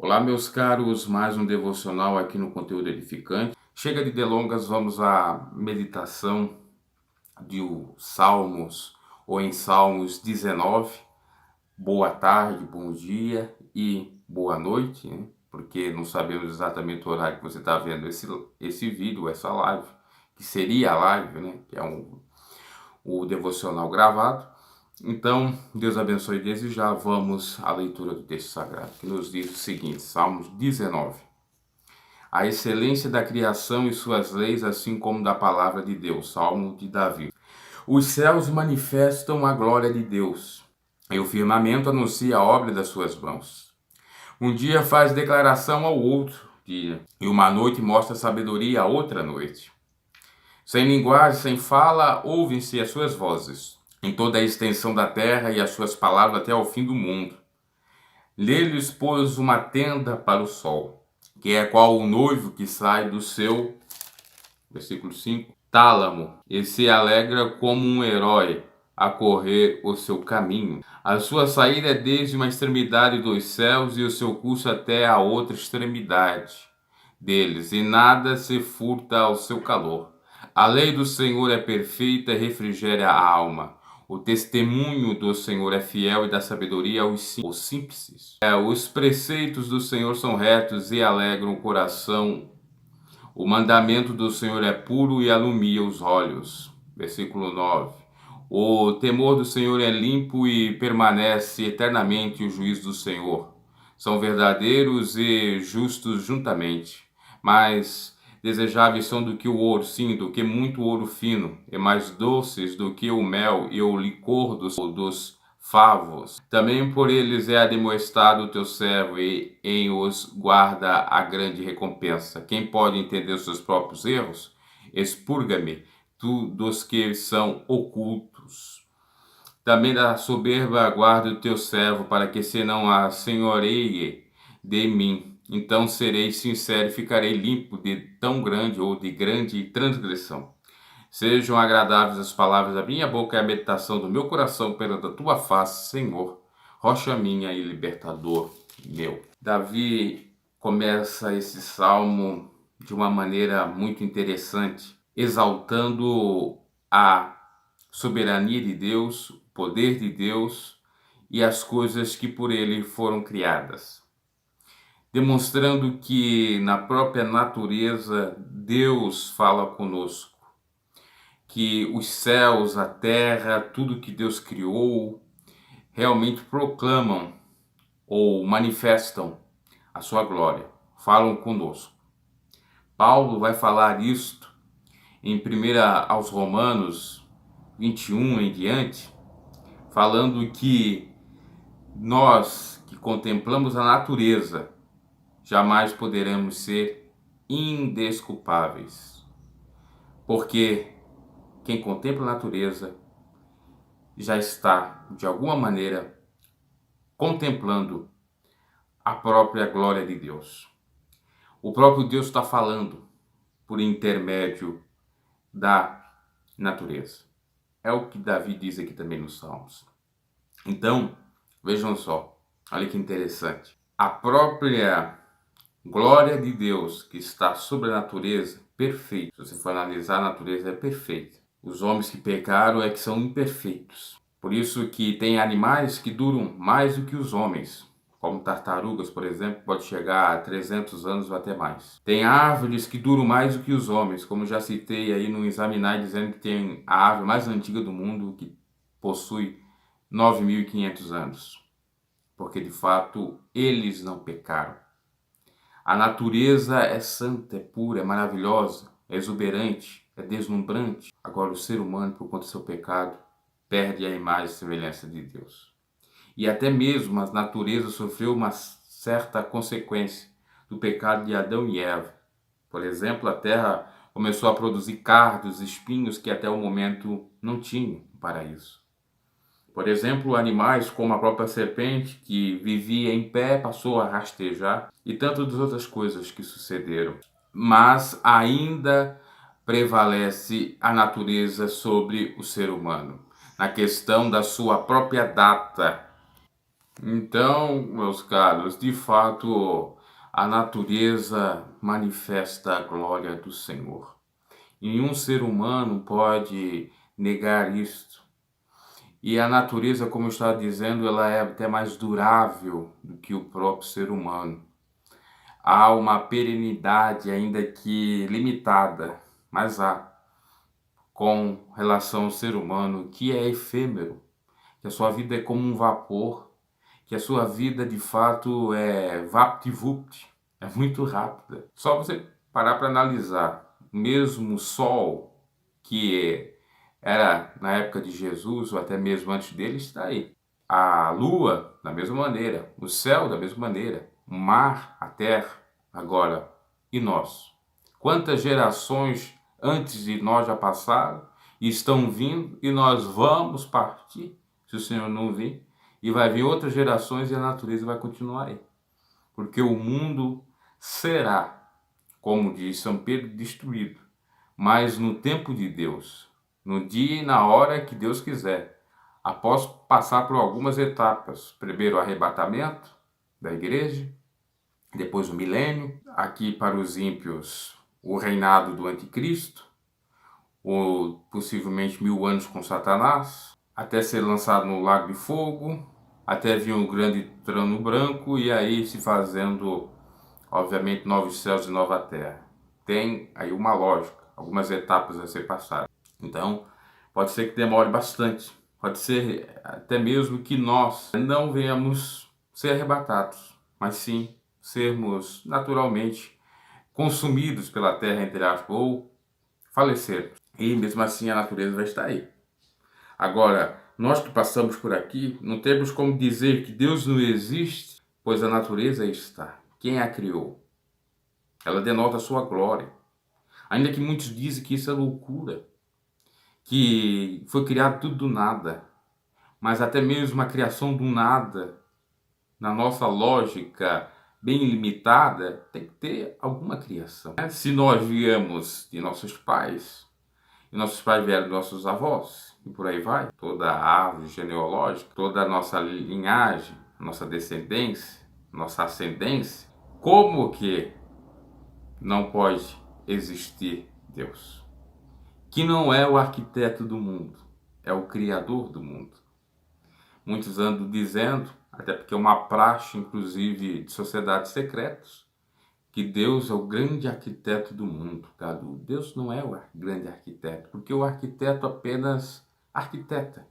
Olá, meus caros, mais um devocional aqui no Conteúdo Edificante. Chega de delongas, vamos à meditação de Salmos, ou em Salmos 19. Boa tarde, bom dia e boa noite, né? Porque não sabemos exatamente o horário que você está vendo esse vídeo, essa live, que seria a live, né? Que é o devocional gravado. Então, Deus abençoe desde já. Vamos à leitura do texto sagrado, que nos diz o seguinte, Salmos 19. A excelência da criação e suas leis, assim como da palavra de Deus. Salmo de Davi. Os céus manifestam a glória de Deus, e o firmamento anuncia a obra das suas mãos. Um dia faz declaração ao outro dia, e uma noite mostra sabedoria a outra noite. Sem linguagem, sem fala, ouvem-se as suas vozes, em toda a extensão da terra e as suas palavras até ao fim do mundo. Nele pôs uma tenda para o sol, que é qual o noivo que sai do seu, versículo 5, tálamo, e se alegra como um herói a correr o seu caminho. A sua saída é desde uma extremidade dos céus e o seu curso até a outra extremidade deles, e nada se furta ao seu calor. A lei do Senhor é perfeita e refrigera a alma. O testemunho do Senhor é fiel e dá sabedoria aos simples. Os preceitos do Senhor são retos e alegram o coração. O mandamento do Senhor é puro e alumia os olhos. Versículo 9. O temor do Senhor é limpo e permanece eternamente o juízo do Senhor. São verdadeiros e justos juntamente, mas desejáveis são do que o ouro, sim, do que muito ouro fino, e mais doces do que o mel e o licor dos favos. Também por eles é admoestado o teu servo, e em os guarda a grande recompensa. Quem pode entender os seus próprios erros? Expurga-me, tu dos que são ocultos. Também da soberba guarda o teu servo, para que se não assenhoreie de mim. Então serei sincero e ficarei limpo de tão grande ou de grande transgressão. Sejam agradáveis as palavras da minha boca e a meditação do meu coração perante a tua face, Senhor, rocha minha e libertador meu. Davi começa esse salmo de uma maneira muito interessante, exaltando a soberania de Deus, o poder de Deus e as coisas que por ele foram criadas, demonstrando que na própria natureza Deus fala conosco, que os céus, a terra, tudo que Deus criou, realmente proclamam ou manifestam a sua glória, falam conosco. Paulo vai falar isto em 1 aos Romanos 21 em diante, falando que nós que contemplamos a natureza jamais poderemos ser indesculpáveis, porque quem contempla a natureza já está, de alguma maneira, contemplando a própria glória de Deus. O próprio Deus está falando por intermédio da natureza. É o que Davi diz aqui também nos Salmos. Então, vejam só, olha que interessante. A própria glória de Deus que está sobre a natureza, perfeita. Se você for analisar, a natureza é perfeita. Os homens que pecaram é que são imperfeitos. Por isso que tem animais que duram mais do que os homens, como tartarugas, por exemplo, pode chegar a 300 anos ou até mais. Tem árvores que duram mais do que os homens, como já citei aí no Examinar, dizendo que tem a árvore mais antiga do mundo, que possui 9.500 anos, porque de fato eles não pecaram. A natureza é santa, é pura, é maravilhosa, é exuberante, é deslumbrante. Agora o ser humano, por conta do seu pecado, perde a imagem e semelhança de Deus. E até mesmo a natureza sofreu uma certa consequência do pecado de Adão e Eva. Por exemplo, a terra começou a produzir cardos, espinhos que até o momento não tinha no paraíso. Por exemplo, animais como a própria serpente, que vivia em pé, passou a rastejar, e tantas outras coisas que sucederam. Mas ainda prevalece a natureza sobre o ser humano, na questão da sua própria data. Então, meus caros, de fato, a natureza manifesta a glória do Senhor. Nenhum ser humano pode negar isto. E a natureza, como eu estava dizendo, ela é até mais durável do que o próprio ser humano. Há uma perenidade, ainda que limitada, mas há, com relação ao ser humano, que é efêmero, que a sua vida é como um vapor, que a sua vida de fato é vapt-vupt, é muito rápida. Só você parar para analisar, mesmo o sol, que era na época de Jesus ou até mesmo antes dele, está aí. A lua, da mesma maneira, o céu, da mesma maneira, o mar, a terra, agora, e nós? Quantas gerações antes de nós já passaram e estão vindo e nós vamos partir, se o Senhor não vir, e vai vir outras gerações e a natureza vai continuar aí. Porque o mundo será, como diz São Pedro, destruído, mas no tempo de Deus, no dia e na hora que Deus quiser, após passar por algumas etapas. Primeiro o arrebatamento da igreja, depois o milênio, aqui para os ímpios o reinado do anticristo, ou possivelmente 1000 anos com Satanás, até ser lançado no lago de fogo, até vir um grande trono branco e aí se fazendo, obviamente, novos céus e nova terra. Tem aí uma lógica, algumas etapas a ser passadas. Então, pode ser que demore bastante. Pode ser até mesmo que nós não venhamos ser arrebatados, mas sim sermos naturalmente consumidos pela terra, entre aspas, ou falecermos. E mesmo assim a natureza vai estar aí. Agora, nós que passamos por aqui, não temos como dizer que Deus não existe, pois a natureza aí está. Quem a criou? Ela denota a sua glória. Ainda que muitos dizem que isso é loucura, que foi criado tudo do nada, mas até mesmo a criação do nada, na nossa lógica bem limitada, tem que ter alguma criação. Se nós viemos de nossos pais, e nossos pais vieram de nossos avós, e por aí vai, toda a árvore genealógica, toda a nossa linhagem, nossa descendência, nossa ascendência, como que não pode existir Deus? Que não é o arquiteto do mundo, é o criador do mundo. Muitos andam dizendo, até porque é uma praxe, inclusive, de sociedades secretas, que Deus é o grande arquiteto do mundo. Deus não é o grande arquiteto, porque o arquiteto apenas arquiteta,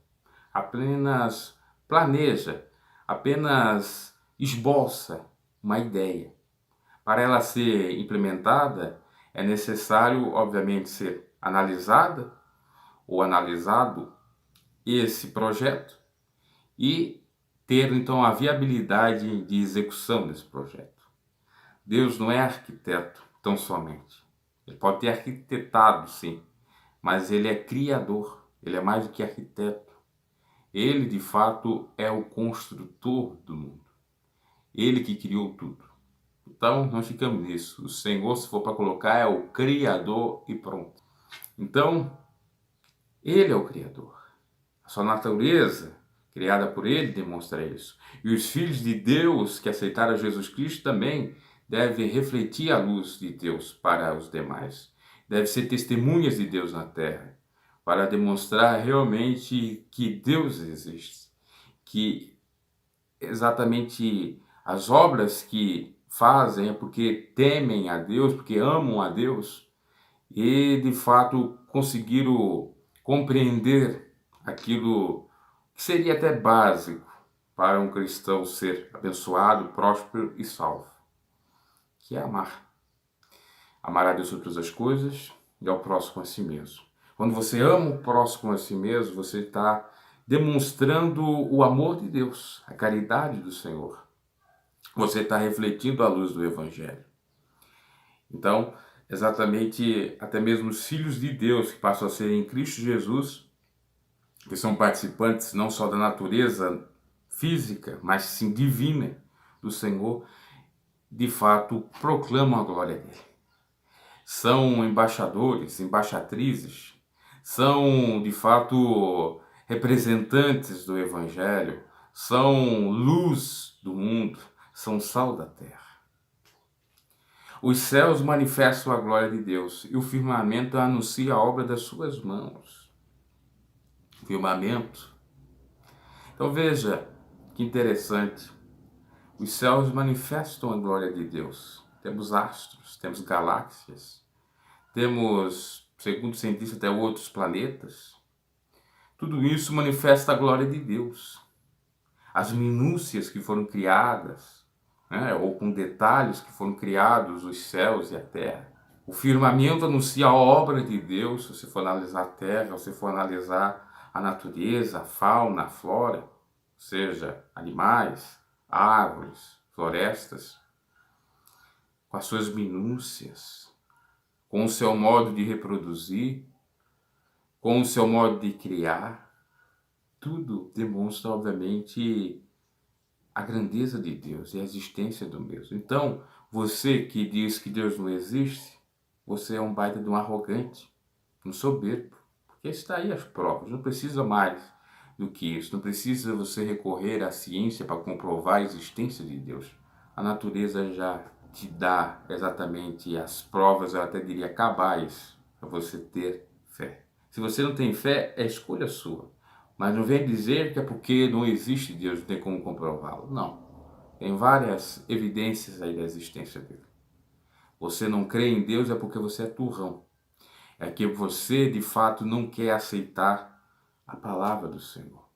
apenas planeja, apenas esboça uma ideia. Para ela ser implementada, é necessário, obviamente, ser analisada ou analisado esse projeto e ter, então, a viabilidade de execução desse projeto. Deus não é arquiteto tão somente. Ele pode ter arquitetado, sim, mas ele é criador, ele é mais do que arquiteto. Ele, de fato, é o construtor do mundo. Ele que criou tudo. Então, nós ficamos nisso. O Senhor, se for para colocar, é o Criador e pronto. Então, Ele é o Criador. A sua natureza, criada por Ele, demonstra isso. E os filhos de Deus que aceitaram Jesus Cristo também devem refletir a luz de Deus para os demais. Devem ser testemunhas de Deus na terra, para demonstrar realmente que Deus existe. Que exatamente as obras que fazem é porque temem a Deus, porque amam a Deus e de fato conseguiram compreender aquilo que seria até básico para um cristão ser abençoado, próspero e salvo, que é amar. Amar a Deus sobre todas as coisas e ao próximo a si mesmo. Quando você ama o próximo a si mesmo, você está demonstrando o amor de Deus, a caridade do Senhor. Você está refletindo a luz do Evangelho. Então, exatamente, até mesmo os filhos de Deus que passam a ser em Cristo Jesus, que são participantes não só da natureza física, mas sim divina do Senhor, de fato proclamam a glória dele. São embaixadores, embaixatrizes, são de fato representantes do Evangelho, são luz do mundo, são sal da terra. Os céus manifestam a glória de Deus e o firmamento anuncia a obra das suas mãos. Firmamento. Então veja que interessante. Os céus manifestam a glória de Deus. Temos astros, temos galáxias, temos, segundo cientistas, até outros planetas. Tudo isso manifesta a glória de Deus. As minúcias que foram criadas, né, ou com detalhes que foram criados os céus e a terra. O firmamento anuncia a obra de Deus, se você for analisar a terra, se você for analisar a natureza, a fauna, a flora, ou seja, animais, árvores, florestas, com as suas minúcias, com o seu modo de reproduzir, com o seu modo de criar, tudo demonstra, obviamente, a grandeza de Deus e a existência do mesmo. Então, você que diz que Deus não existe, você é um baita de um arrogante, um soberbo, porque está aí as provas, não precisa mais do que isso, não precisa você recorrer à ciência para comprovar a existência de Deus. A natureza já te dá exatamente as provas, eu até diria cabais, para você ter fé. Se você não tem fé, é escolha sua. Mas não vem dizer que é porque não existe Deus, não tem como comprová-lo. Não. Tem várias evidências aí da existência dele. Você não crê em Deus é porque você é turrão. É que você, de fato, não quer aceitar a palavra do Senhor.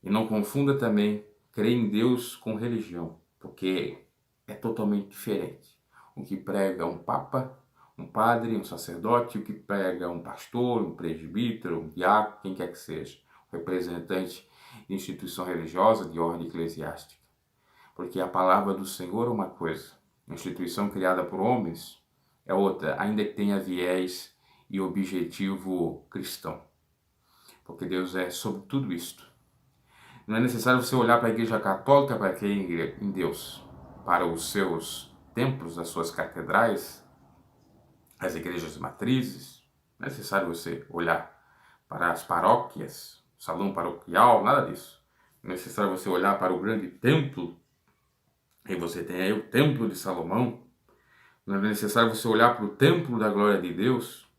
E não confunda também crer em Deus com religião, porque é totalmente diferente. O que prega um papa, um padre, um sacerdote, o que prega um pastor, um presbítero, um diácono, quem quer que seja, representante de instituição religiosa, de ordem eclesiástica. Porque a palavra do Senhor é uma coisa, a instituição criada por homens é outra, ainda que tenha viés e objetivo cristão. Porque Deus é sobre tudo isto. Não é necessário você olhar para a Igreja Católica para crer em Deus, para os seus templos, as suas catedrais, as igrejas matrizes. Não é necessário você olhar para as paróquias, salão paroquial, nada disso. Não é necessário você olhar para o grande templo, e você tem aí o templo de Salomão. Não é necessário você olhar para o templo da glória de Deus,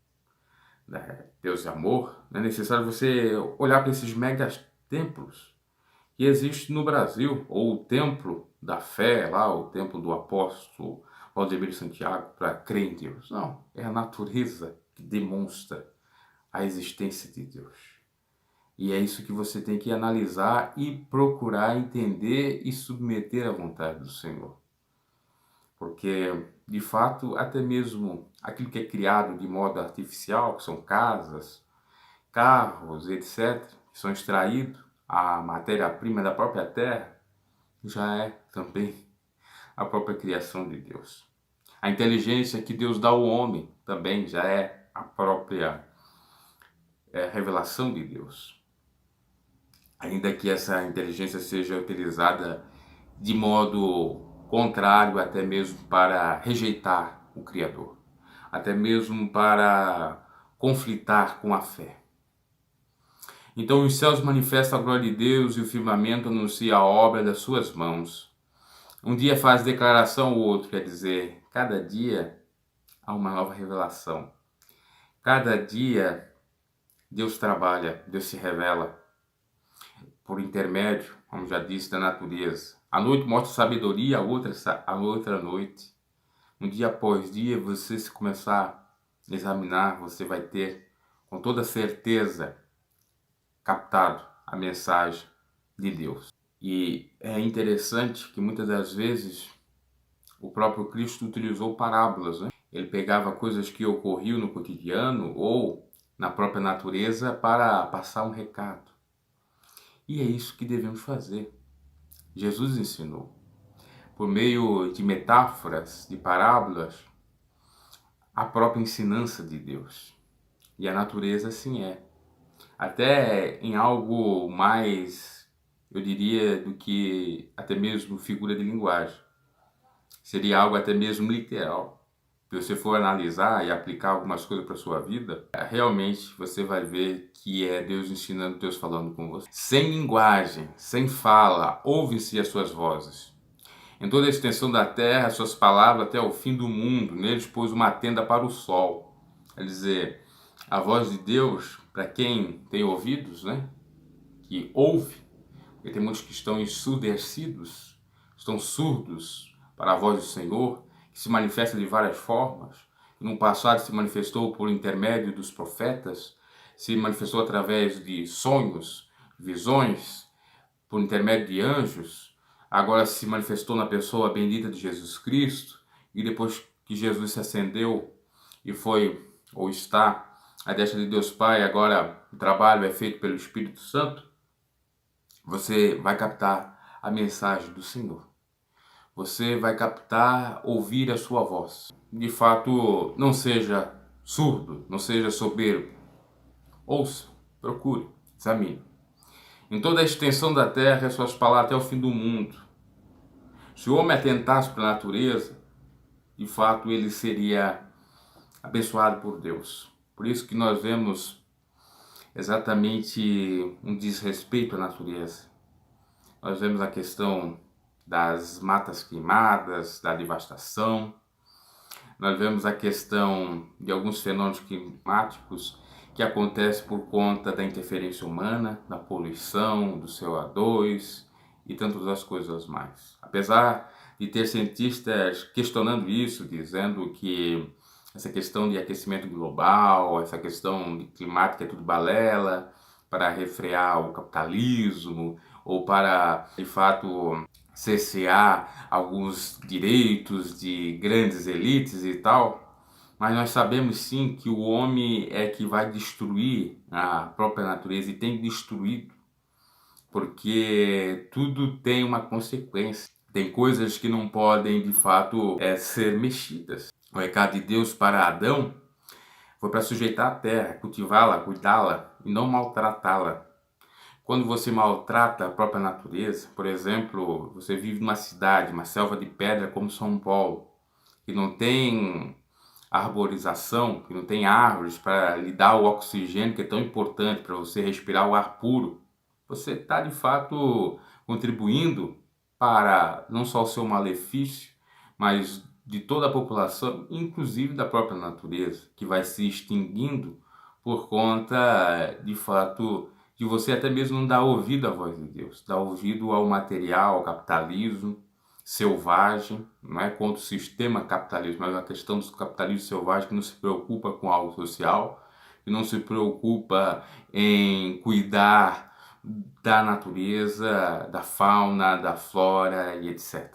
Deus de amor. Não é necessário você olhar para esses megas templos que existem no Brasil, ou o templo da fé, lá, o templo do apóstolo Valdemiro Santiago, para crer em Deus. Não, é a natureza que demonstra a existência de Deus. E é isso que você tem que analisar e procurar entender e submeter à vontade do Senhor. Porque, de fato, até mesmo aquilo que é criado de modo artificial, que são casas, carros, etc., que são extraídos, a matéria-prima da própria terra, já é também a própria criação de Deus. A inteligência que Deus dá ao homem também já é a própria revelação de Deus. Ainda que essa inteligência seja utilizada de modo contrário, até mesmo para rejeitar o Criador, até mesmo para conflitar com a fé. Então os céus manifestam a glória de Deus e o firmamento anuncia a obra das suas mãos. Um dia faz declaração, o outro quer dizer, cada dia há uma nova revelação. Cada dia Deus trabalha, Deus se revela por intermédio, como já disse, da natureza. A noite mostra sabedoria, a outra noite. Um dia após dia, você se começar a examinar, você vai ter com toda certeza captado a mensagem de Deus. E é interessante que muitas das vezes o próprio Cristo utilizou parábolas, né? Ele pegava coisas que ocorriam no cotidiano ou na própria natureza para passar um recado. E é isso que devemos fazer. Jesus ensinou, por meio de metáforas, de parábolas, a própria ensinança de Deus. E a natureza assim é. Até em algo mais, eu diria, do que até mesmo figura de linguagem. Seria algo até mesmo literal. se você for analisar e aplicar algumas coisas para sua vida, realmente você vai ver que é Deus ensinando, Deus falando com você. Sem linguagem, sem fala, ouve-se as suas vozes. Em toda a extensão da terra, suas palavras até o fim do mundo. Neles pôs uma tenda para o sol. Quer dizer, a voz de Deus, para quem tem ouvidos, né? Que ouve, porque tem muitos que estão ensurdecidos, estão surdos para a voz do Senhor, que se manifesta de várias formas. No passado se manifestou por intermédio dos profetas, se manifestou através de sonhos, visões, por intermédio de anjos, agora se manifestou na pessoa bendita de Jesus Cristo, e depois que Jesus se ascendeu e foi ou está à destra de Deus Pai, agora o trabalho é feito pelo Espírito Santo, você vai captar a mensagem do Senhor. Você vai captar, ouvir a sua voz. De fato, não seja surdo, não seja soberbo. Ouça, procure, examine. Em toda a extensão da terra, suas palavras até o fim do mundo. Se o homem atentasse para a natureza, de fato ele seria abençoado por Deus. Por isso que nós vemos exatamente um desrespeito à natureza. Nós vemos a questão das matas queimadas, da devastação. Nós vemos a questão de alguns fenômenos climáticos que acontecem por conta da interferência humana, da poluição, do CO2 e tantas outras coisas mais. Apesar de ter cientistas questionando isso, dizendo que essa questão de aquecimento global, essa questão de climática é tudo balela para refrear o capitalismo ou para, de fato, cercear alguns direitos de grandes elites e tal, mas nós sabemos sim que o homem é que vai destruir a própria natureza e tem destruído, porque tudo tem uma consequência. Tem coisas que não podem de fato ser mexidas. O recado de Deus para Adão foi para sujeitar a terra, cultivá-la, cuidá-la e não maltratá-la. Quando você maltrata a própria natureza, por exemplo, você vive numa cidade, uma selva de pedra como São Paulo, que não tem arborização, que não tem árvores para lhe dar o oxigênio que é tão importante para você respirar o ar puro, você está de fato contribuindo para não só o seu malefício, mas de toda a população, inclusive da própria natureza, que vai se extinguindo por conta, de fato, de você até mesmo não dar ouvido à voz de Deus, dar ouvido ao material, ao capitalismo selvagem, não é contra o sistema capitalista, mas a questão do capitalismo selvagem que não se preocupa com algo social, que não se preocupa em cuidar da natureza, da fauna, da flora e etc.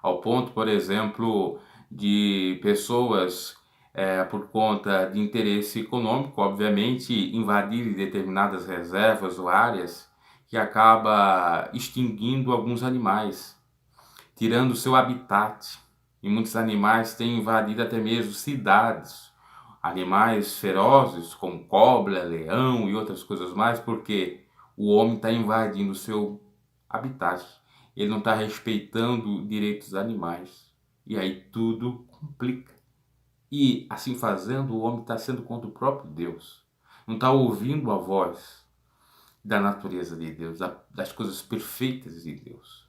Ao ponto, por exemplo, de pessoas, por conta de interesse econômico, obviamente, invadirem determinadas reservas ou áreas que acaba extinguindo alguns animais, tirando seu habitat. E muitos animais têm invadido até mesmo cidades, animais ferozes como cobra, leão e outras coisas mais, porque o homem está invadindo o seu habitat. Ele não está respeitando direitos dos animais. E aí tudo complica. E assim fazendo, o homem está sendo contra o próprio Deus. Não está ouvindo a voz da natureza de Deus, das coisas perfeitas de Deus.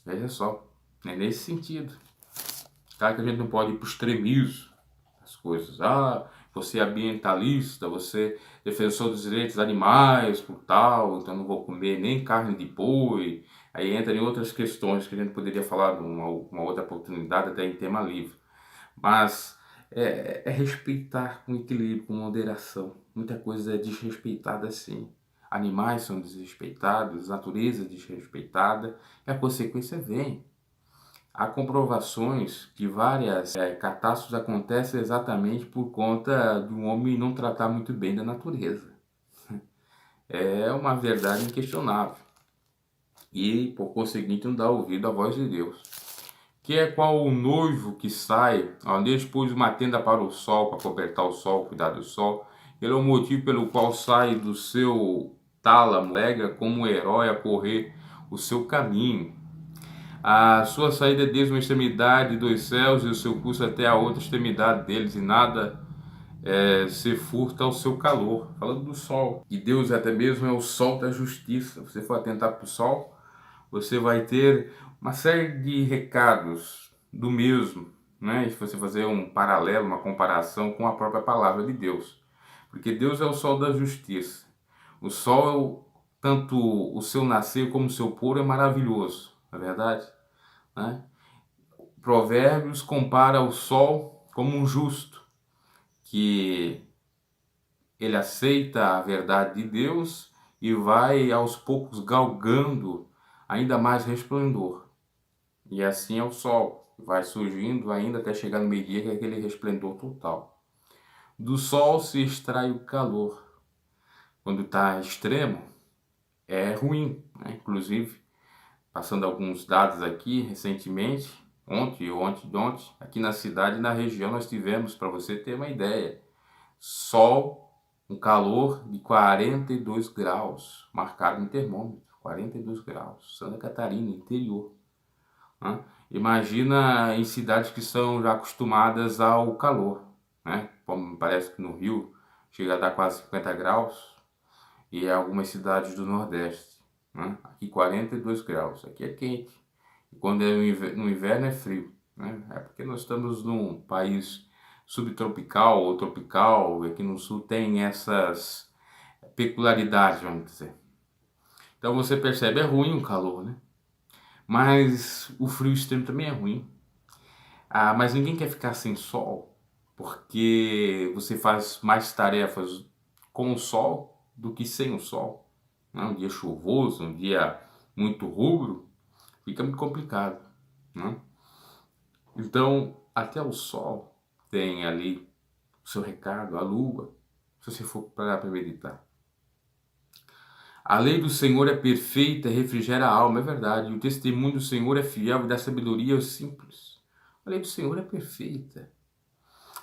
Veja só, é nesse sentido. Claro que a gente não pode ir para o extremismo das coisas. Ah, você é ambientalista, você é defensor dos direitos dos animais, por tal, então não vou comer nem carne de boi. Aí entra em outras questões que a gente poderia falar numa uma outra oportunidade, até em tema livre. Mas é respeitar com equilíbrio, com moderação. Muita coisa é desrespeitada assim. Animais são desrespeitados, natureza desrespeitada, e a consequência vem. Há comprovações que várias catástrofes acontecem exatamente por conta de um homem não tratar muito bem da natureza. É uma verdade inquestionável. E, por conseguinte, não dá ouvido à voz de Deus. Que é qual o noivo que sai, onde Deus pôs uma tenda para o sol, para cobertar o sol, cuidar do sol. Ele é o motivo pelo qual sai do seu tálamo, lega como um herói a correr o seu caminho. A sua saída é desde uma extremidade dos céus e o seu curso até a outra extremidade deles, e nada se furta ao seu calor. Falando do sol, e Deus até mesmo é o sol da justiça. Você for atentar para o sol, você vai ter uma série de recados do mesmo, né? Se você fazer um paralelo, uma comparação com a própria palavra de Deus. Porque Deus é o sol da justiça. O sol, tanto o seu nascer como o seu pôr, é maravilhoso, não é verdade? Né? Provérbios compara o sol como um justo, que ele aceita a verdade de Deus e vai aos poucos galgando ainda mais resplendor. E assim é o sol, vai surgindo ainda até chegar no meio-dia, que é aquele resplendor total. Do sol se extrai o calor. Quando está extremo, é ruim, né? Inclusive, passando alguns dados aqui recentemente, ontem, aqui na cidade e na região nós tivemos, para você ter uma ideia, sol, um calor de 42 graus, marcado no termômetro, 42 graus, Santa Catarina, interior. Né? Imagina em cidades que são já acostumadas ao calor, né? Como parece que no Rio chega a dar quase 50 graus, e algumas cidades do Nordeste, né? Aqui 42 graus, aqui é quente, e quando é no inverno é frio, né? É porque nós estamos num país subtropical ou tropical, e aqui no sul tem essas peculiaridades, vamos dizer. Então você percebe, é ruim o calor, né? Mas o frio extremo também é ruim. Mas ninguém quer ficar sem sol, porque você faz mais tarefas com o sol do que sem o sol. Né? Um dia chuvoso, um dia muito rubro, fica muito complicado. Né? Então, até o sol tem ali o seu recado, a lua, se você for para meditar. A lei do Senhor é perfeita, refrigera a alma, é verdade. E o testemunho do Senhor é fiel e dá sabedoria aos simples. A lei do Senhor é perfeita,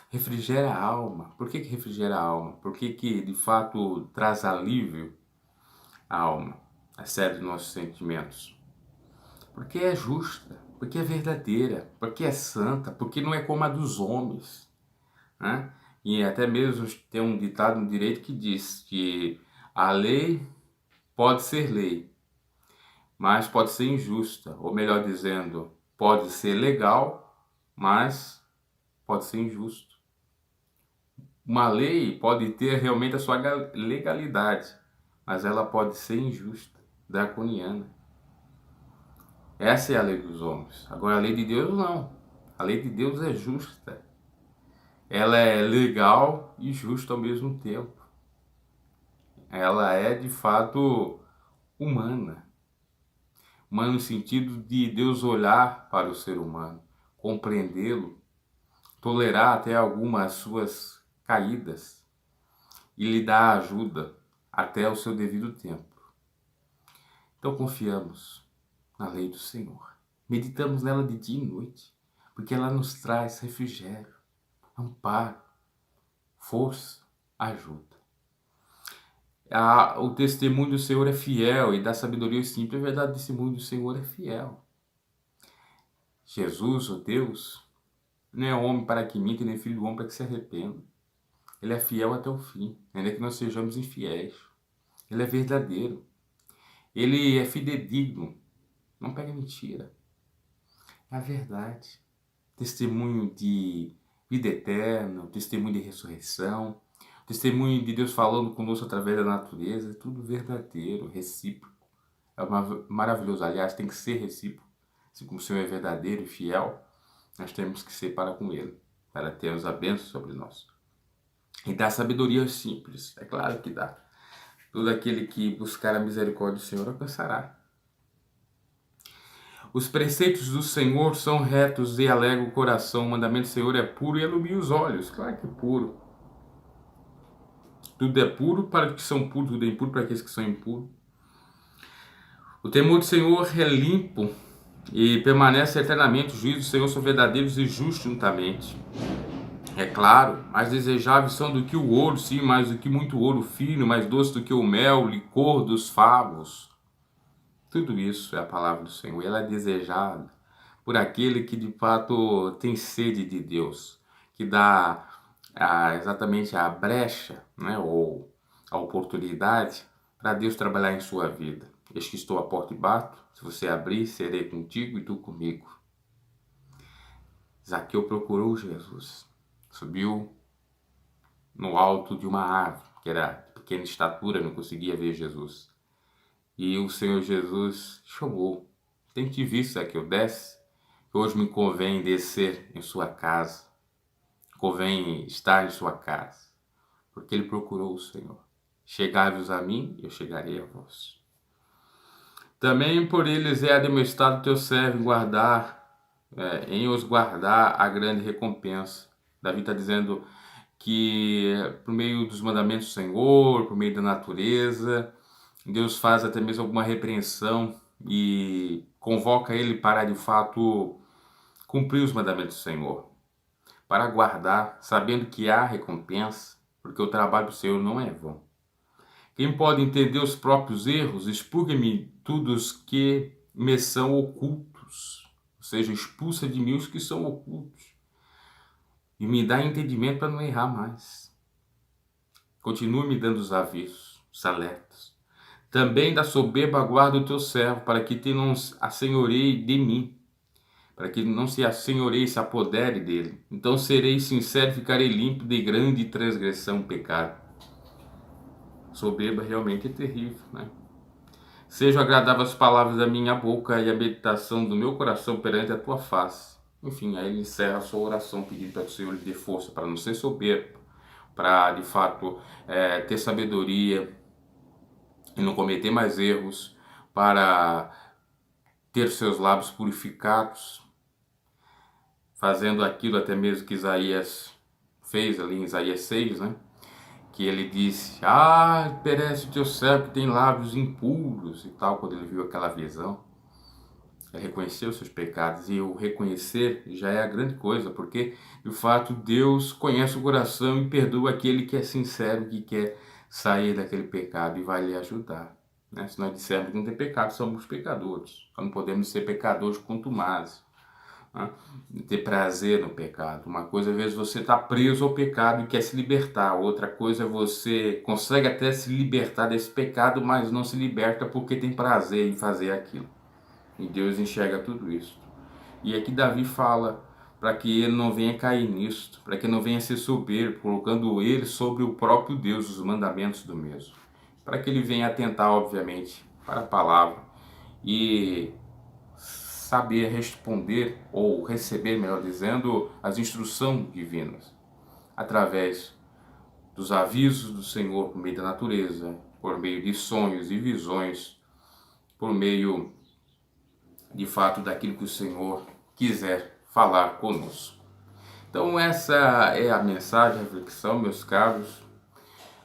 refrigera a alma. Por que refrigera a alma? Porque de fato traz alívio à alma, a sério dos nossos sentimentos. Porque é justa, porque é verdadeira, porque é santa, porque não é como a dos homens. Né? E até mesmo tem um ditado no direito que diz que a lei pode ser lei, mas pode ser injusta, ou melhor dizendo, pode ser legal, mas pode ser injusto. Uma lei pode ter realmente a sua legalidade, mas ela pode ser injusta, draconiana. Essa é a lei dos homens. Agora a lei de Deus não. A lei de Deus é justa. Ela é legal e justa ao mesmo tempo. Ela é de fato humana. Humana no sentido de Deus olhar para o ser humano, compreendê-lo, tolerar até algumas suas caídas e lhe dar ajuda até o seu devido tempo. Então confiamos na lei do Senhor. Meditamos nela de dia e noite, porque ela nos traz refrigério, amparo, força, ajuda. O testemunho do Senhor é fiel e dá sabedoria aos simples. É verdade, o testemunho do Senhor é fiel. Jesus, o Deus, não é homem para que minta, nem filho do homem para que se arrependa. Ele é fiel até o fim, ainda que nós sejamos infiéis. Ele é verdadeiro. Ele é fidedigno. Não pega mentira. É a verdade. Testemunho de vida eterna, testemunho de ressurreição, testemunho de Deus falando conosco através da natureza, é tudo verdadeiro, recíproco. É maravilhoso. Aliás, tem que ser recíproco. Assim como o Senhor é verdadeiro e fiel, nós temos que ser para com Ele, para termos a bênção sobre nós. E dá sabedoria aos simples. É claro que dá. Todo aquele que buscar a misericórdia do Senhor alcançará. Os preceitos do Senhor são retos e alegram o coração. O mandamento do Senhor é puro e ilumina os olhos. Claro que é puro. Tudo é puro para os que são puros, tudo é impuro para aqueles que são impuros. O temor do Senhor é limpo e permanece eternamente. Os juízos do Senhor são verdadeiros e justos juntamente. É claro, mais desejáveis são do que o ouro, sim, mais do que muito ouro fino, mais doce do que o mel, licor dos favos. Tudo isso é a palavra do Senhor. Ela é desejada por aquele que de fato tem sede de Deus, que dá exatamente a brecha, né, ou a oportunidade para Deus trabalhar em sua vida. Eis que estou à porta e bato, se você abrir, serei contigo e tu comigo. Zaqueu procurou Jesus, subiu no alto de uma árvore, que era de pequena estatura, não conseguia ver Jesus. E o Senhor Jesus chamou: tem te visto, Zaqueu, desce, que hoje me convém descer em sua casa, convém estar em sua casa, porque ele procurou o Senhor. Chegai-vos a mim, eu chegarei a vós. Também por eles é admoestado teu servo em guardar, em os guardar a grande recompensa. Davi está dizendo que por meio dos mandamentos do Senhor, por meio da natureza, Deus faz até mesmo alguma repreensão e convoca ele para de fato cumprir os mandamentos do Senhor, para guardar, sabendo que há recompensa, porque o trabalho do Senhor não é vão. Quem pode entender os próprios erros, expurgue-me todos que me são ocultos, ou seja, expulsa de mim os que são ocultos e me dá entendimento para não errar mais. Continua me dando os avisos, os alertas. Também da soberba guarda o teu servo, para que te não assenhoreie de mim, para que não se assenhoreie, se apodere dele. Então serei sincero e ficarei limpo de grande transgressão, pecado. Soberba realmente é terrível, né? Sejam agradáveis as palavras da minha boca e a meditação do meu coração perante a tua face. Enfim, aí ele encerra a sua oração pedindo para que o Senhor lhe dê força para não ser soberbo, para de fato ter sabedoria e não cometer mais erros, para ter seus lábios purificados, fazendo aquilo até mesmo que Isaías fez ali em Isaías 6, né? Que ele disse: perece o teu servo que tem lábios impuros e tal, quando ele viu aquela visão. Ele reconheceu os seus pecados, e o reconhecer já é a grande coisa, porque de fato Deus conhece o coração e perdoa aquele que é sincero, que quer sair daquele pecado e vai lhe ajudar. Né? Se nós dissermos que não tem pecado, somos pecadores. Nós não podemos ser pecadores contumazes, né? Ter prazer no pecado. Uma coisa, às vezes, você está preso ao pecado e quer se libertar. Outra coisa é você consegue até se libertar desse pecado, mas não se liberta porque tem prazer em fazer aquilo. E Deus enxerga tudo isso. E aqui Davi fala para que ele não venha cair nisto, para que não venha ser soberbo, colocando ele sobre o próprio Deus, os mandamentos do mesmo. Para que ele venha atentar, obviamente, para a palavra e saber responder, ou receber, melhor dizendo, as instruções divinas, através dos avisos do Senhor por meio da natureza, por meio de sonhos e visões, por meio de fato daquilo que o Senhor quiser falar conosco. Então essa é a mensagem, a reflexão, meus caros,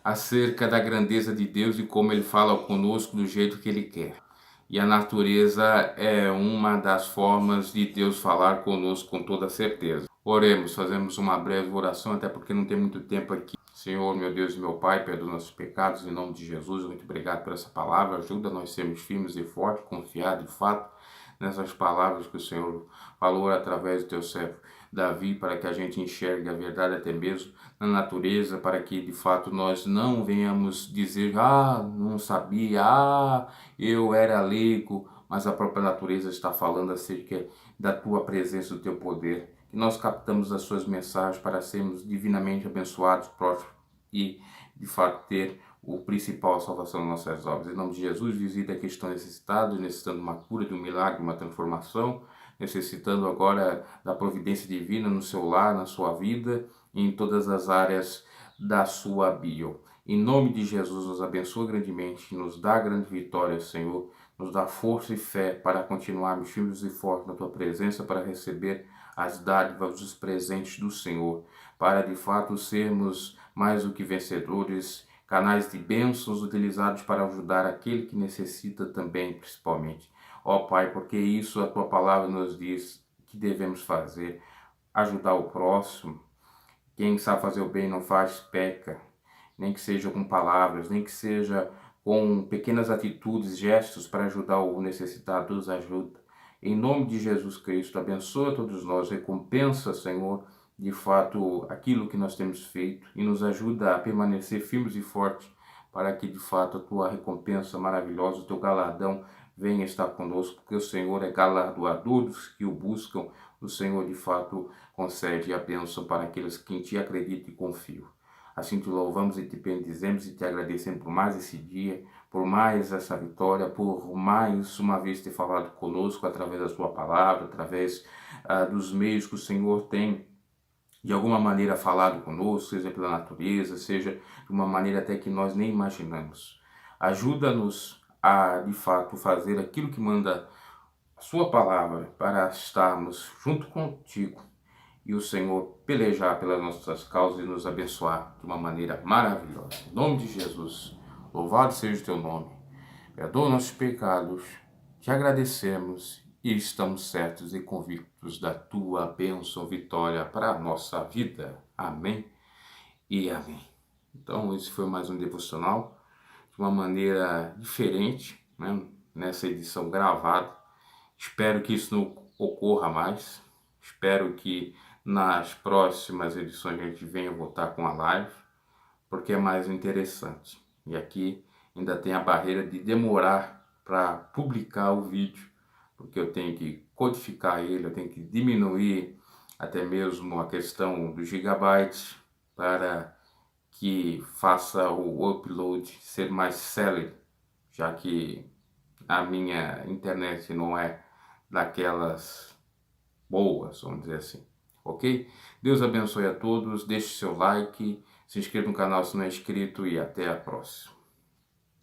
acerca da grandeza de Deus e como Ele fala conosco do jeito que Ele quer. E a natureza é uma das formas de Deus falar conosco com toda certeza. Oremos, fazemos uma breve oração, até porque não tem muito tempo aqui. Senhor, meu Deus e meu Pai, perdoa nossos pecados, em nome de Jesus. Muito obrigado por essa palavra. Ajuda nós a sermos firmes e fortes, confiados de fato nessas palavras que o Senhor falou através do teu servo Davi, para que a gente enxergue a verdade até mesmo na natureza, para que de fato nós não venhamos dizer: não sabia, eu era leigo, mas a própria natureza está falando acerca da tua presença, do teu poder. Que nós captamos as suas mensagens para sermos divinamente abençoados, prósperos e de fato ter o principal, a salvação das nossas obras. Em nome de Jesus, visita aqueles que estão necessitados, necessitando de uma cura, de um milagre, uma transformação, necessitando agora da providência divina no seu lar, na sua vida e em todas as áreas da sua bio. Em nome de Jesus, nos abençoa grandemente, nos dá grande vitória, Senhor, nos dá força e fé para continuarmos firmes e fortes na Tua presença, para receber as dádivas, os presentes do Senhor, para de fato sermos mais do que vencedores, canais de bênçãos utilizados para ajudar aquele que necessita também, principalmente. Ó Pai, porque isso a Tua palavra nos diz que devemos fazer, ajudar o próximo. Quem sabe fazer o bem não faz, peca, nem que seja com palavras, nem que seja com pequenas atitudes, gestos para ajudar o necessitado, nos ajuda. Em nome de Jesus Cristo, abençoa todos nós, recompensa, Senhor, de fato, aquilo que nós temos feito e nos ajuda a permanecer firmes e fortes para que, de fato, a tua recompensa maravilhosa, o teu galardão venha estar conosco, porque o Senhor é galardoador dos que o buscam. O Senhor, de fato, concede a bênção para aqueles que em ti acreditam e confiam. Assim te louvamos e te bendizemos e te agradecemos por mais esse dia, por mais essa vitória, por mais uma vez ter falado conosco através da sua palavra, através dos meios que o Senhor tem de alguma maneira falado conosco, seja pela natureza, seja de uma maneira até que nós nem imaginamos. Ajuda-nos a, de fato, fazer aquilo que manda a sua palavra para estarmos junto contigo e o Senhor pelejar pelas nossas causas e nos abençoar de uma maneira maravilhosa. Em nome de Jesus, louvado seja o teu nome. Perdoa nossos pecados, te agradecemos e estamos certos e convictos da tua bênção, vitória para a nossa vida. Amém e amém. Então, esse foi mais um devocional de uma maneira diferente, né? Nessa edição gravada. Espero que isso não ocorra mais. Espero que nas próximas edições a gente venha voltar com a live, porque é mais interessante. E aqui ainda tem a barreira de demorar para publicar o vídeo, porque eu tenho que codificar ele, eu tenho que diminuir até mesmo a questão dos gigabytes para que faça o upload ser mais célere, já que a minha internet não é daquelas boas, vamos dizer assim, ok? Deus abençoe a todos, deixe seu like, se inscreva no canal se não é inscrito e até a próxima.